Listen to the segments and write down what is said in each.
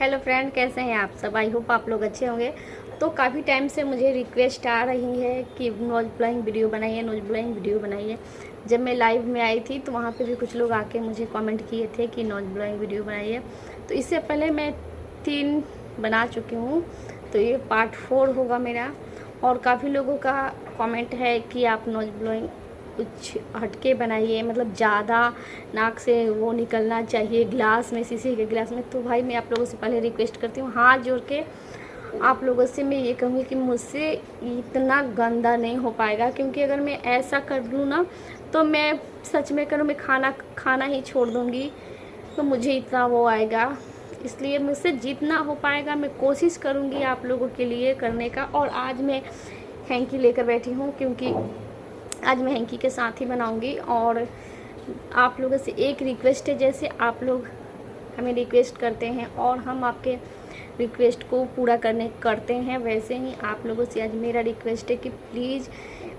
Hello friend, कैसे हैं आप सब? आई होप आप लोग अच्छे होंगे। तो काफ़ी टाइम से मुझे रिक्वेस्ट आ रही है कि नोज ब्लोइंग वीडियो बनाइए, नोज ब्लोइंग वीडियो बनाइए। जब मैं लाइव में आई थी तो वहाँ पे भी कुछ लोग आके मुझे कमेंट किए थे कि नोज ब्लोइंग वीडियो बनाइए। तो इससे पहले मैं 3 बना चुकी हूँ, तो ये पार्ट 4 होगा मेरा। और काफ़ी लोगों का कमेंट है कि आप नोज ब्लोइंग कुछ हटके बनाइए, मतलब ज़्यादा नाक से वो निकलना चाहिए, ग्लास में, शीशे के ग्लास में। तो भाई मैं आप लोगों से पहले रिक्वेस्ट करती हूँ, हाथ जोड़ के आप लोगों से मैं ये कहूँगी कि मुझसे इतना गंदा नहीं हो पाएगा, क्योंकि अगर मैं ऐसा कर लूँ ना तो मैं सच में करूँ, मैं खाना ही छोड़ दूँगी। तो मुझे इतना वो आएगा, इसलिए मुझसे जितना हो पाएगा मैं कोशिश करूँगी आप लोगों के लिए करने का। और आज मैं हैंकी लेकर बैठी हूँ, क्योंकि आज मैं हैंकी के साथ ही बनाऊंगी। और आप लोगों से एक रिक्वेस्ट है, जैसे आप लोग हमें रिक्वेस्ट करते हैं और हम आपके रिक्वेस्ट को पूरा करते हैं, वैसे ही आप लोगों से आज मेरा रिक्वेस्ट है कि प्लीज़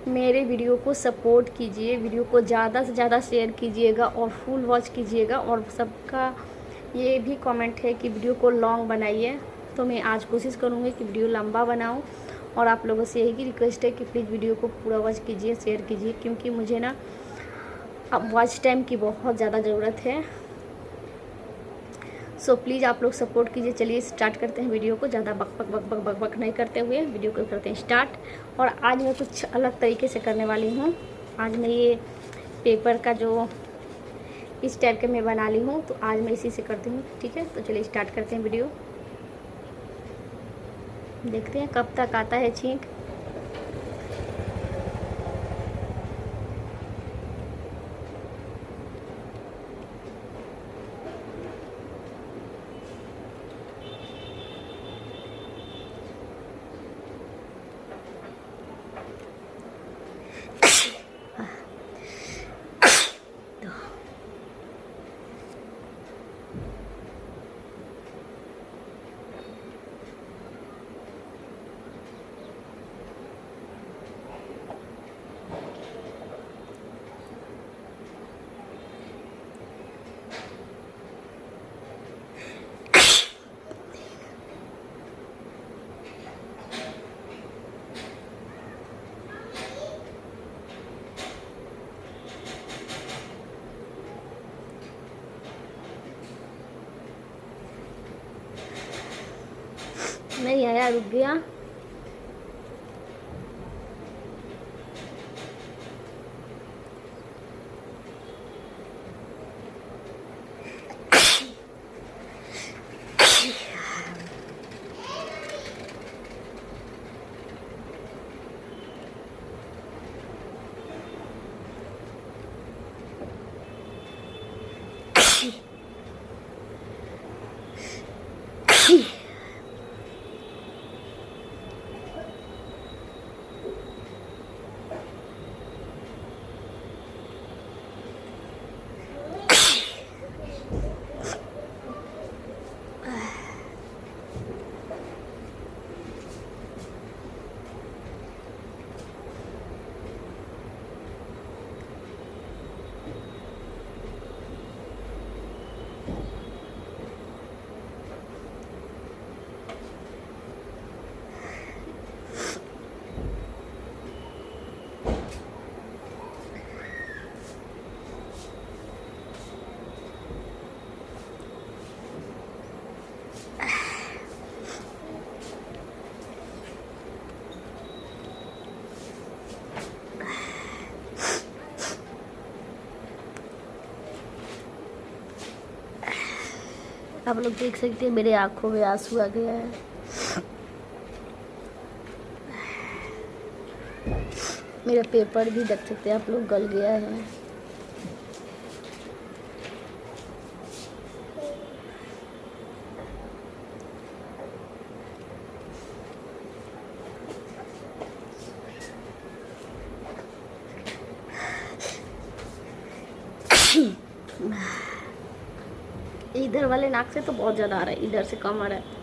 मेरे वीडियो को सपोर्ट कीजिए, वीडियो को ज़्यादा से ज़्यादा शेयर कीजिएगा और फुल वॉच कीजिएगा। और सबका ये भी कमेंट है कि वीडियो को लॉन्ग बनाइए, तो मैं आज कोशिश करूँगी कि वीडियो लंबा बनाऊँ। और आप लोगों से यही रिक्वेस्ट है कि प्लीज़ वीडियो को पूरा वॉच कीजिए, शेयर कीजिए, क्योंकि मुझे ना अब वॉच टाइम की बहुत ज़्यादा ज़रूरत है। सो प्लीज़ आप लोग सपोर्ट कीजिए। चलिए स्टार्ट करते हैं वीडियो को, ज़्यादा बक बक बक बक बक बक नहीं करते हुए वीडियो को करते हैं स्टार्ट। और आज मैं कुछ अलग तरीके से करने वाली हूँ। आज मैं ये पेपर का जो इस टाइप के मैं बना ली हूँ, तो आज मैं इसी से करती हूँ। ठीक है, तो चलिए स्टार्ट करते हैं वीडियो। देखते हैं कब तक आता है छींक। नहीं आया, रुक गया। आप लोग देख सकते हैं मेरे आंखों में आंसू आ गया है। मेरा पेपर भी देख सकते हैं आप लोग गल गया है। इधर वाले नाक से तो बहुत ज़्यादा आ रहा है, इधर से कम आ रहा है।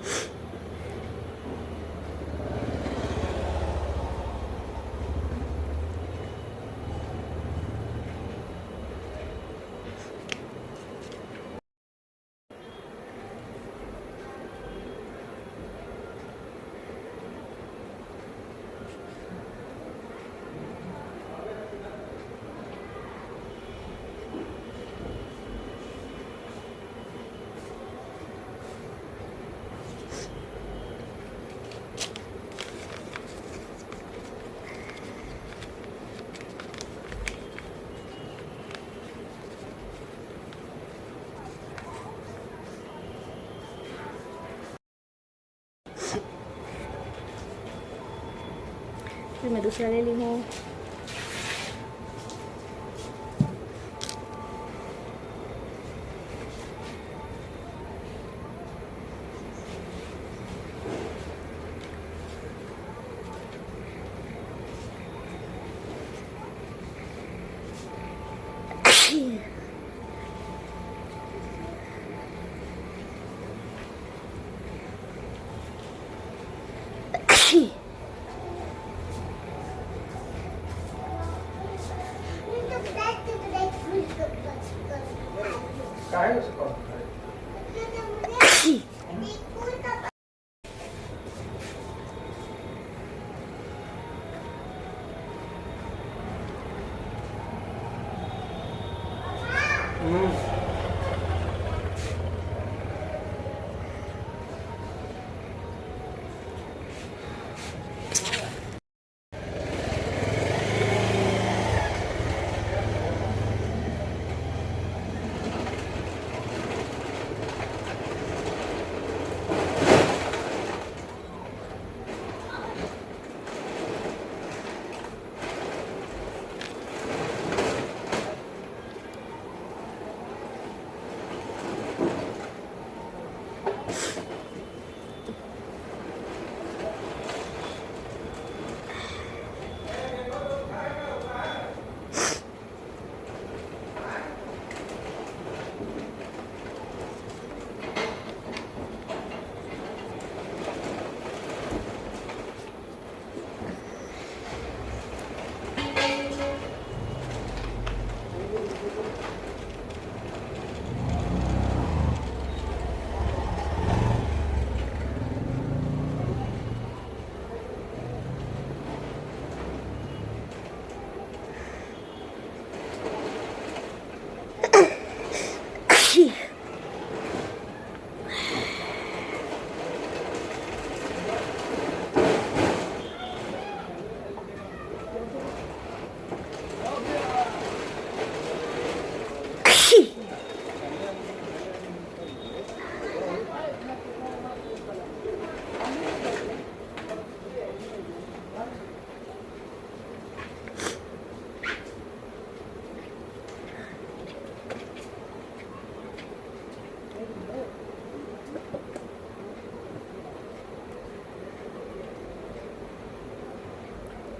फिर मैं दूसरा ले ली हूँ।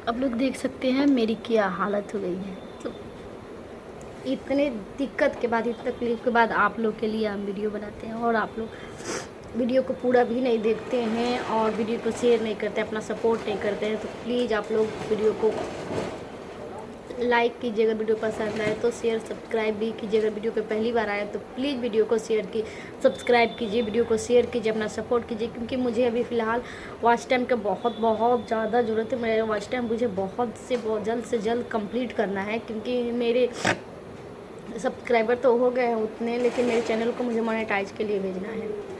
आप लोग देख सकते हैं मेरी क्या हालत हो गई है। तो इतने दिक्कत के बाद, इतने तकलीफ के बाद आप लोग के लिए हम वीडियो बनाते हैं और आप लोग वीडियो को पूरा भी नहीं देखते हैं और वीडियो को शेयर नहीं करते, अपना सपोर्ट नहीं करते हैं। तो प्लीज़ आप लोग वीडियो को लाइक कीजिए, अगर वीडियो पसंद आए तो शेयर सब्सक्राइब भी कीजिए। अगर वीडियो पे पहली बार आए तो प्लीज़ वीडियो को शेयर की सब्सक्राइब कीजिए, वीडियो को शेयर कीजिए, अपना सपोर्ट कीजिए, क्योंकि मुझे अभी फ़िलहाल वॉच टाइम का बहुत ज़्यादा ज़रूरत है। मेरा वॉच टाइम मुझे बहुत जल्द से जल्द कंप्लीट करना है, क्योंकि मेरे सब्सक्राइबर तो हो गए हैं उतने, लेकिन मेरे चैनल को मुझे मोनेटाइज के लिए भेजना है।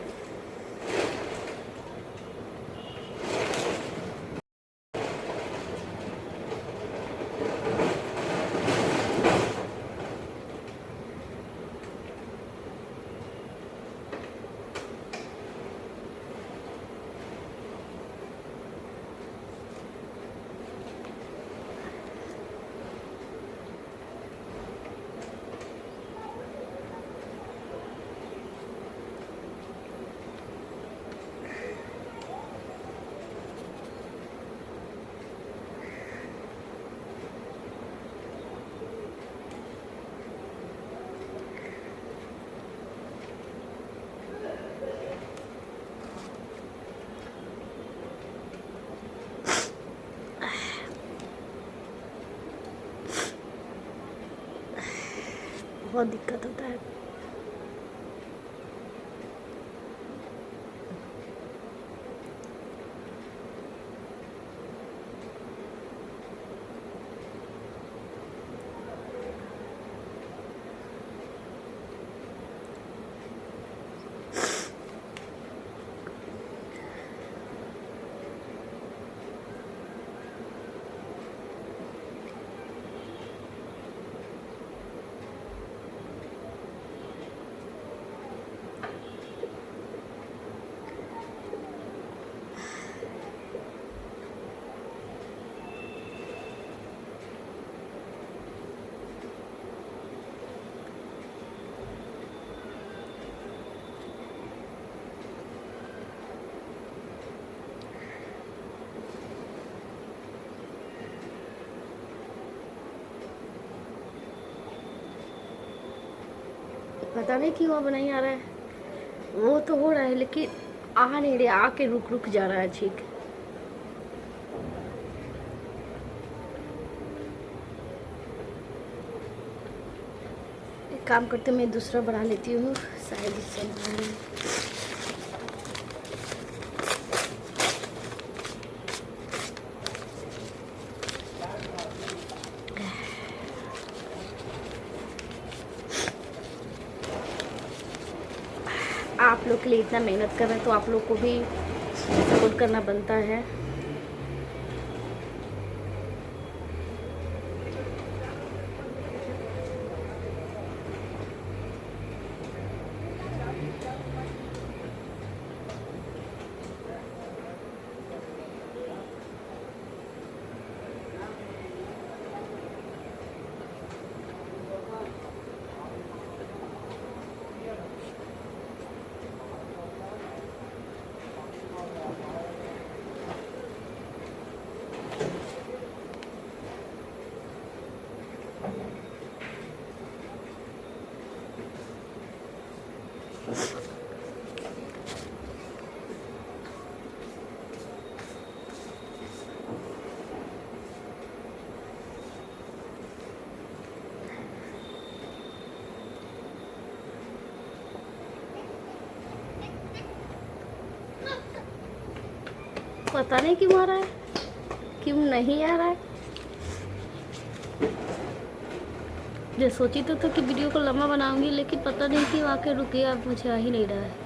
बहुत दिक्कत होता है। पता नहीं क्यों अब नहीं आ रहा है। वो तो हो रहा है लेकिन आ नहीं रहा, आके रुक रुक जा रहा है। ठीक, एक काम करते मैं दूसरा बढ़ा लेती हूँ, शायद इससे आप लोग के लिए इतना मेहनत कर रहे हैं तो आप लोग को भी सपोर्ट करना बनता है। पता नहीं क्यों आ रहा है, क्यों नहीं आ रहा है। जो सोची तो था कि वीडियो को लंबा बनाऊंगी, लेकिन पता नहीं क्यों आके रुके, अब मुझे आ ही नहीं रहा है।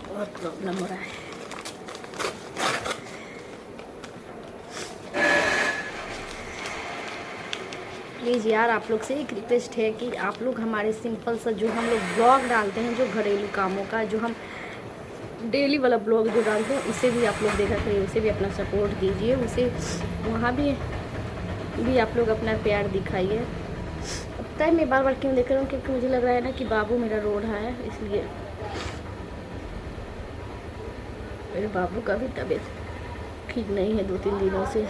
बहुत प्रॉब्लम हो रहा है। प्लीज़ यार, आप लोग से एक रिक्वेस्ट है कि आप लोग हमारे सिंपल सा जो हम लोग ब्लॉग डालते हैं, जो घरेलू कामों का, जो हम डेली वाला ब्लॉग जो डालते हैं, उसे भी आप लोग देखा करिए, उसे भी अपना सपोर्ट दीजिए, उसे वहाँ भी आप लोग अपना प्यार दिखाइए। अब तय मैं बार बार क्यों देख रहा हूँ, क्योंकि मुझे लग रहा है ना कि बाबू मेरा रो रहा है, इसलिए मेरे बाबू का भी तबीयत ठीक नहीं है 2-3 दिनों से।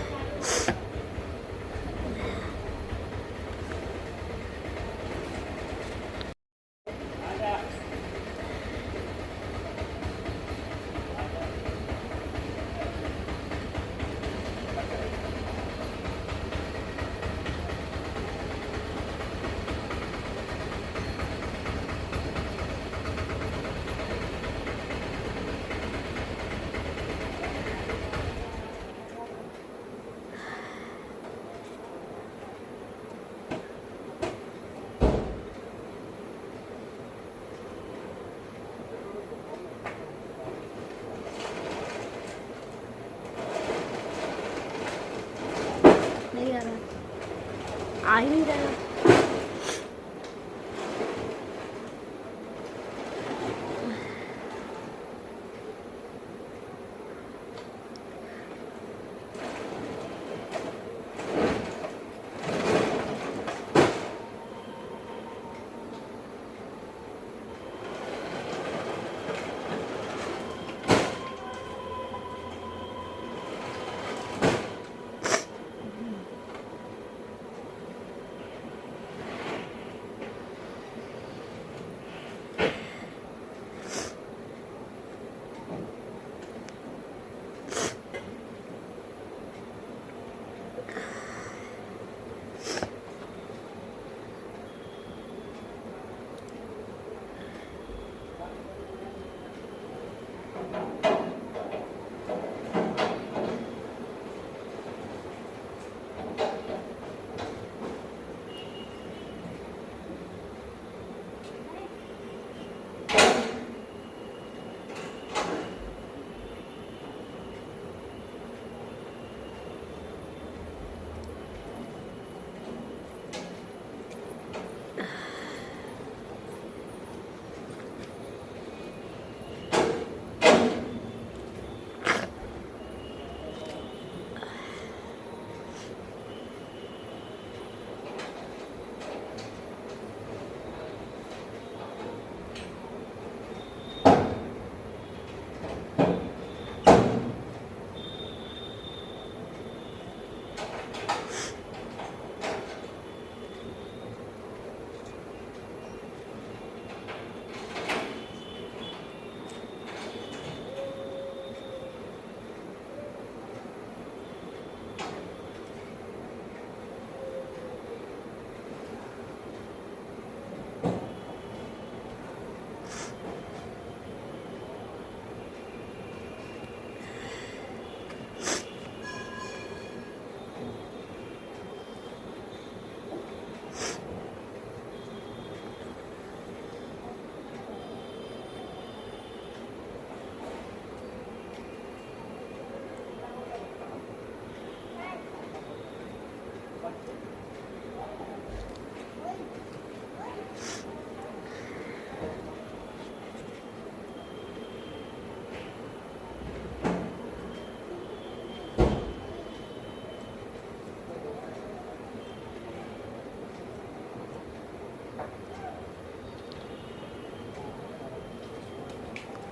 आ ही नहीं रहा।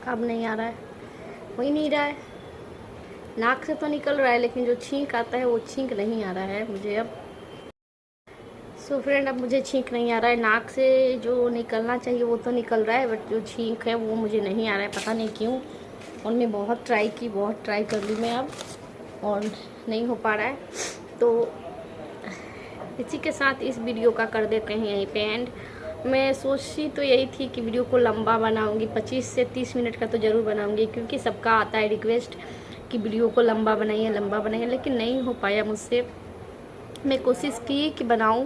अब नहीं आ रहा है, हो ही नहीं रहा है। नाक से तो निकल रहा है लेकिन जो छींक आता है वो छींक नहीं आ रहा है मुझे अब। सो फ्रेंड, अब मुझे छींक नहीं आ रहा है। नाक से जो निकलना चाहिए वो तो निकल रहा है, बट जो छींक है वो मुझे नहीं आ रहा है, पता नहीं क्यों। और मैं बहुत ट्राई कर ली मैं अब, और नहीं हो पा रहा है। तो इसी के साथ इस वीडियो का कर देते हैं यहीं पे एंड। मैं सोची तो यही थी कि वीडियो को लंबा बनाऊंगी, 25 से 30 मिनट का तो ज़रूर बनाऊंगी, क्योंकि सबका आता है रिक्वेस्ट कि वीडियो को लंबा बनाइए, लेकिन नहीं हो पाया मुझसे। मैं कोशिश की कि बनाऊं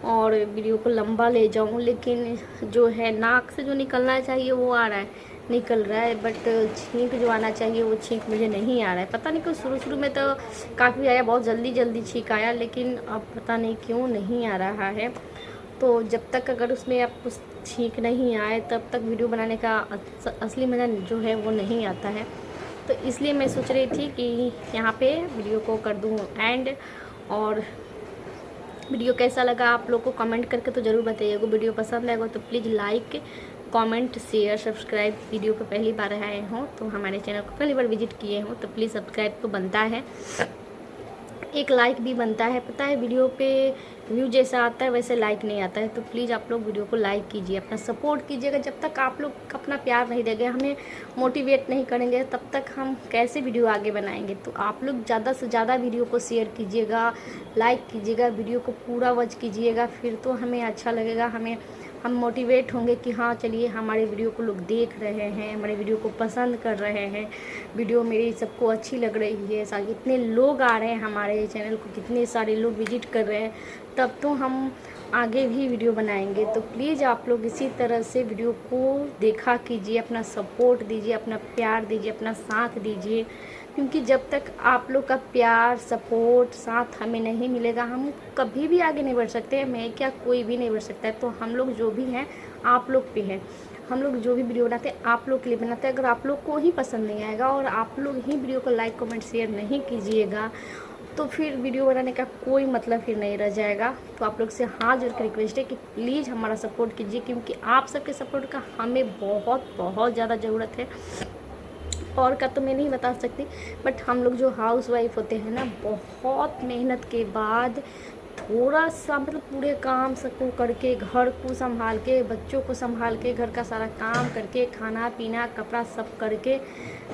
और वीडियो को लंबा ले जाऊं, लेकिन जो है नाक से जो निकलना चाहिए वो आ रहा है, निकल रहा है, बट छींक जो आना चाहिए वो छींक मुझे नहीं आ रहा है। पता नहीं क्यों, शुरू में तो काफ़ी आया, बहुत जल्दी छींक आया, लेकिन अब पता नहीं क्यों नहीं आ रहा है। तो जब तक अगर उसमें आप कुछ छींक नहीं आए तब तक वीडियो बनाने का असली मज़ा जो है वो नहीं आता है। तो इसलिए मैं सोच रही थी कि यहाँ पे वीडियो को कर दूँ एंड। और वीडियो कैसा लगा आप लोग को कमेंट करके तो ज़रूर बताइएगा। वीडियो पसंद आएगा तो please like, comment, share, subscribe. Video पे पहली बार आए हों तो हमारे चैनल को पहली बार विजिट किए हों तो प्लीज़ सब्सक्राइब तो बनता है, एक लाइक भी बनता है। पता है वीडियो पे व्यू जैसा आता है वैसे लाइक नहीं आता है, तो प्लीज़ आप लोग वीडियो को लाइक कीजिए, अपना सपोर्ट कीजिएगा। जब तक आप लोग अपना प्यार नहीं देंगे, हमें मोटिवेट नहीं करेंगे, तब तक हम कैसे वीडियो आगे बनाएंगे। तो आप लोग ज़्यादा से ज़्यादा वीडियो को शेयर कीजिएगा, लाइक कीजिएगा, वीडियो को पूरा वॉच कीजिएगा, फिर तो हमें अच्छा लगेगा, हम मोटिवेट होंगे कि हाँ चलिए हमारे वीडियो को लोग देख रहे हैं, हमारे वीडियो को पसंद कर रहे हैं, वीडियो मेरी सबको अच्छी लग रही है, सारे कितने लोग आ रहे हैं हमारे चैनल को, कितने सारे लोग विजिट कर रहे हैं, तब तो हम आगे भी वीडियो बनाएंगे। तो प्लीज़ आप लोग इसी तरह से वीडियो को देखा कीजिए, अपना सपोर्ट दीजिए, अपना प्यार दीजिए, अपना साथ दीजिए, क्योंकि जब तक आप लोग का प्यार सपोर्ट साथ हमें नहीं मिलेगा हम कभी भी आगे नहीं बढ़ सकते। मैं क्या, कोई भी नहीं बढ़ सकता है। तो हम लोग जो भी हैं आप लोग पे हैं। हम लोग जो भी वीडियो बनाते हैं आप लोग के लिए बनाते हैं। अगर आप लोग को ही पसंद नहीं आएगा और आप लोग ही वीडियो को लाइक कमेंट शेयर नहीं कीजिएगा तो फिर वीडियो बनाने का कोई मतलब फिर नहीं रह जाएगा। तो आप लोग से हाथ जोड़ के रिक्वेस्ट है कि प्लीज़ हमारा सपोर्ट कीजिए, क्योंकि आप सबके सपोर्ट का हमें बहुत बहुत ज़्यादा ज़रूरत है। और का तो मैं नहीं बता सकती, बट हम लोग जो हाउस वाइफ होते हैं ना, बहुत मेहनत के बाद थोड़ा सा मतलब पूरे काम सबको करके, घर को संभाल के, बच्चों को संभाल के, घर का सारा काम करके, खाना पीना कपड़ा सब करके,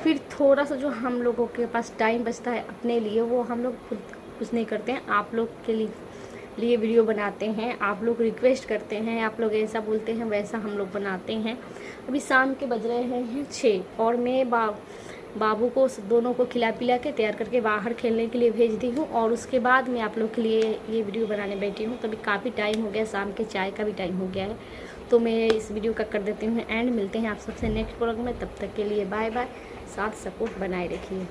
फिर थोड़ा सा जो हम लोगों के पास टाइम बचता है अपने लिए, वो हम लोग खुद कुछ नहीं करते हैं। आप लोग के लिए वीडियो बनाते हैं। आप लोग रिक्वेस्ट करते हैं, आप लोग ऐसा बोलते हैं, वैसा हम लोग बनाते हैं। अभी शाम के बज रहे हैं 6 और मैं बाबू को दोनों को खिला पिला के तैयार करके बाहर खेलने के लिए भेज दी हूँ। और उसके बाद मैं आप लोग के लिए ये वीडियो बनाने बैठी हूँ। तभी काफ़ी टाइम हो गया, शाम के चाय का भी टाइम हो गया है। तो मैं इस वीडियो का कर देती हूँ एंड। मिलते हैं आप सबसे नेक्स्ट ब्लॉग में। तब तक के लिए बाय बाय। साथ सपोर्ट बनाए रखिए।